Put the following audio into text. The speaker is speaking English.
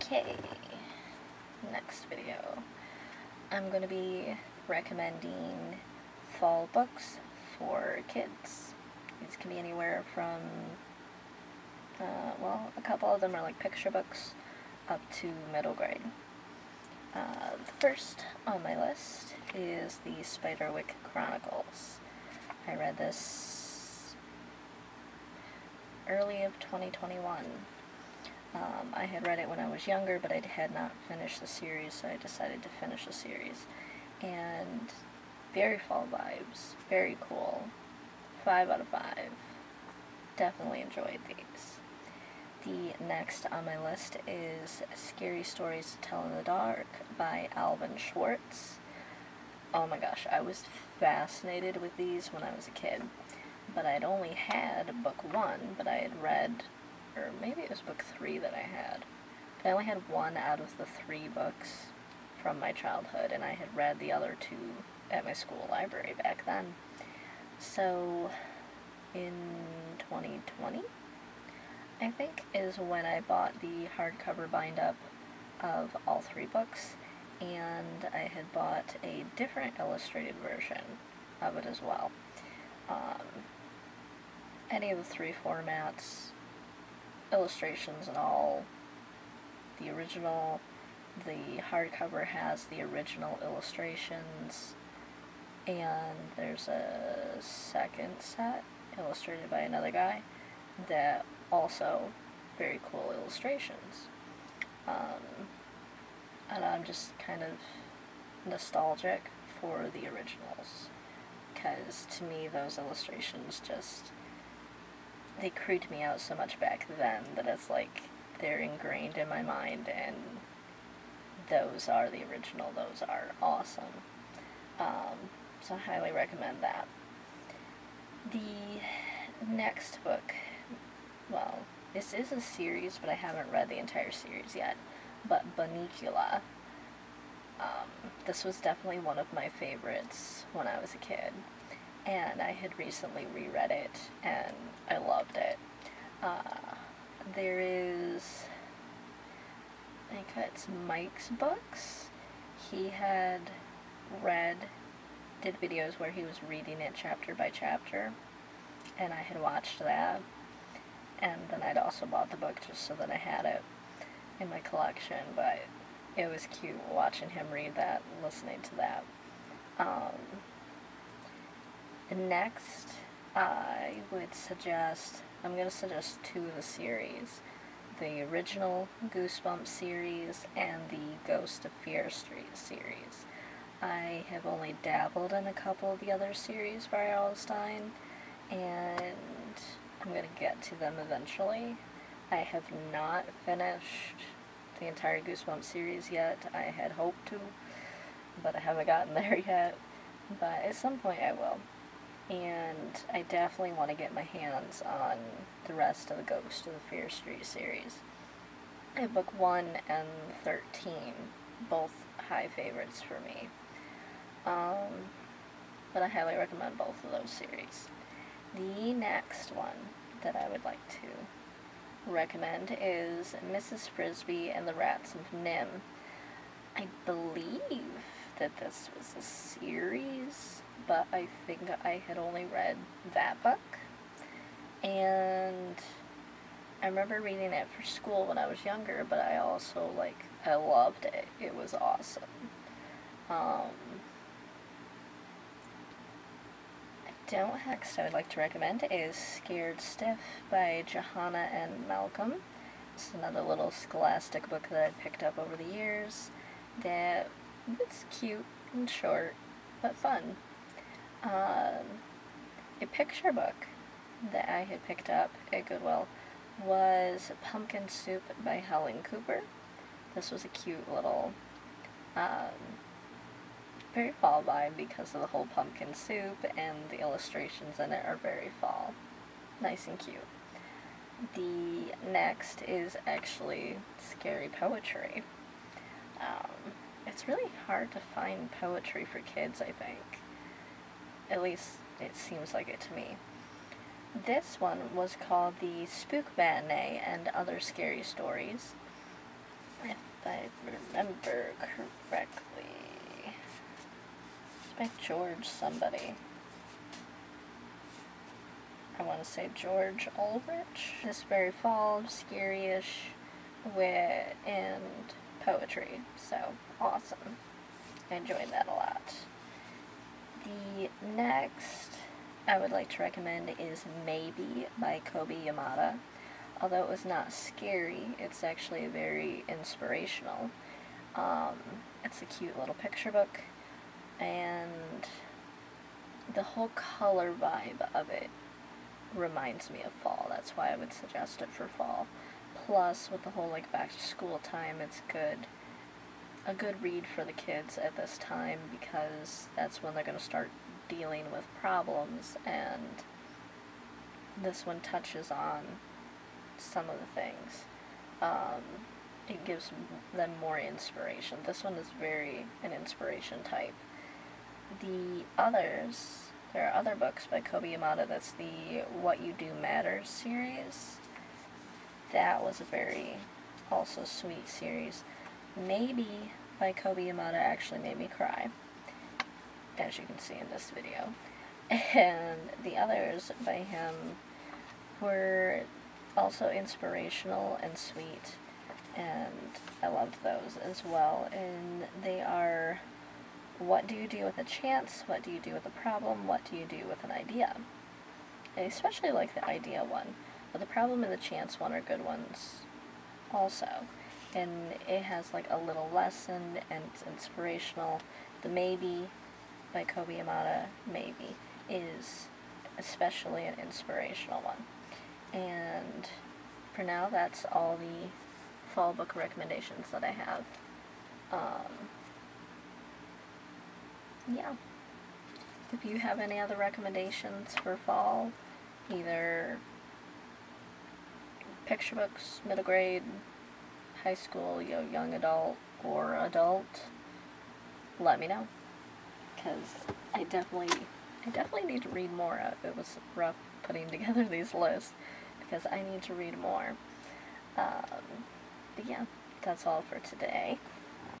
Okay, next video. I'm going to be recommending fall books for kids. These can be anywhere from, well, a couple of them are like picture books up to middle grade. The first on my list is the Spiderwick Chronicles. I read this early of 2021. I had read it when I was younger, but I had not finished the series, so I decided to finish the series. And very fall vibes, very cool. 5 out of 5. Definitely enjoyed these. The next on my list is Scary Stories to Tell in the Dark by Schwartz. Oh my gosh, I was fascinated with these when I was a kid. But I'd only had book 1, but I had read, or maybe it was book 3 that I had. But I only had 1 out of the 3 books from my childhood, and I had read the other 2 at my school library back then. So, in 2020, I think, is when I bought the hardcover bind-up of all 3 books, and I had bought a different illustrated version of it as well. Any of the 3 formats, illustrations and all, the original, the hardcover has the original illustrations, and there's a second set illustrated by another guy that also very cool illustrations. And I'm just kind of nostalgic for the originals, because to me those illustrations just, they creeped me out so much back then that it's like they're ingrained in my mind, and those are the original, those are awesome. So I highly recommend that. The next book, well, this is a series, but I haven't read the entire series yet, but Bunnicula. This was definitely one of my favorites when I was a kid, and I had recently reread it, and I loved it. There is, I think it's Mike's books. He had did videos where he was reading it chapter by chapter, and I had watched that, and then I'd also bought the book just so that I had it in my collection, but it was cute watching him read that, listening to that. Next, I'm going to suggest 2 of the series. The original Goosebumps series and the Ghost of Fear Street series. I have only dabbled in a couple of the other series by R.L. Stine, and I'm going to get to them eventually. I have not finished the entire Goosebumps series yet. I had hoped to, but I haven't gotten there yet. But at some point I will. And I definitely want to get my hands on the rest of the Ghost of the Fear Street series. I have book 1 and 13, both high favorites for me. But I highly recommend both of those series. The next one that I would like to recommend is Mrs. Frisby and the Rats of Nimh. I believe that this was a series, but I think I had only read that book, and I remember reading it for school when I was younger, but I also, I loved it. It was awesome. Next I would like to recommend is Scared Stiff by Johanna and Malcolm. It's another little scholastic book that I picked up over the years that was cute and short, but fun. A picture book that I had picked up at Goodwill was Pumpkin Soup by Helen Cooper. This was a cute little, very fall vibe because of the whole pumpkin soup, and the illustrations in it are very fall. Nice and cute. The next is actually scary poetry. It's really hard to find poetry for kids, I think. At least it seems like it to me. This one was called the Spook Matinee and Other Scary Stories. if I remember correctly. It's by George somebody. I want to say George Ulrich. This very fall, scary-ish, wit, and poetry. So, awesome. I enjoyed that a lot. The next I would like to recommend is Maybe by Kobi Yamada. Although it was not scary, it's actually very inspirational. It's a cute little picture book, and the whole color vibe of it reminds me of fall. That's why I would suggest it for fall. Plus, with the whole like back to school time, it's a good read for the kids at this time, because that's when they're going to start dealing with problems, and this one touches on some of the things. It gives them more inspiration. This one is very an inspiration type. The others, there are other books by Kobi Yamada. That's the What You Do Matters series. That was a very also sweet series. Maybe by Kobi Yamada actually made me cry, as you can see in this video. And the others by him were also inspirational and sweet, and I loved those as well. And they are What Do You Do With a Chance? What Do You Do With a Problem? What Do You Do With an Idea? I especially like the idea one, but the problem and the chance one are good ones also. And it has like a little lesson, and it's inspirational. The Maybe by Kobi Yamada, Maybe, is especially an inspirational one. And for now, that's all the fall book recommendations that I have. Yeah. If you have any other recommendations for fall, either picture books, middle grade, high school, young adult, or adult, let me know. Because I definitely need to read more. It was rough putting together these lists, because I need to read more. But yeah, that's all for today.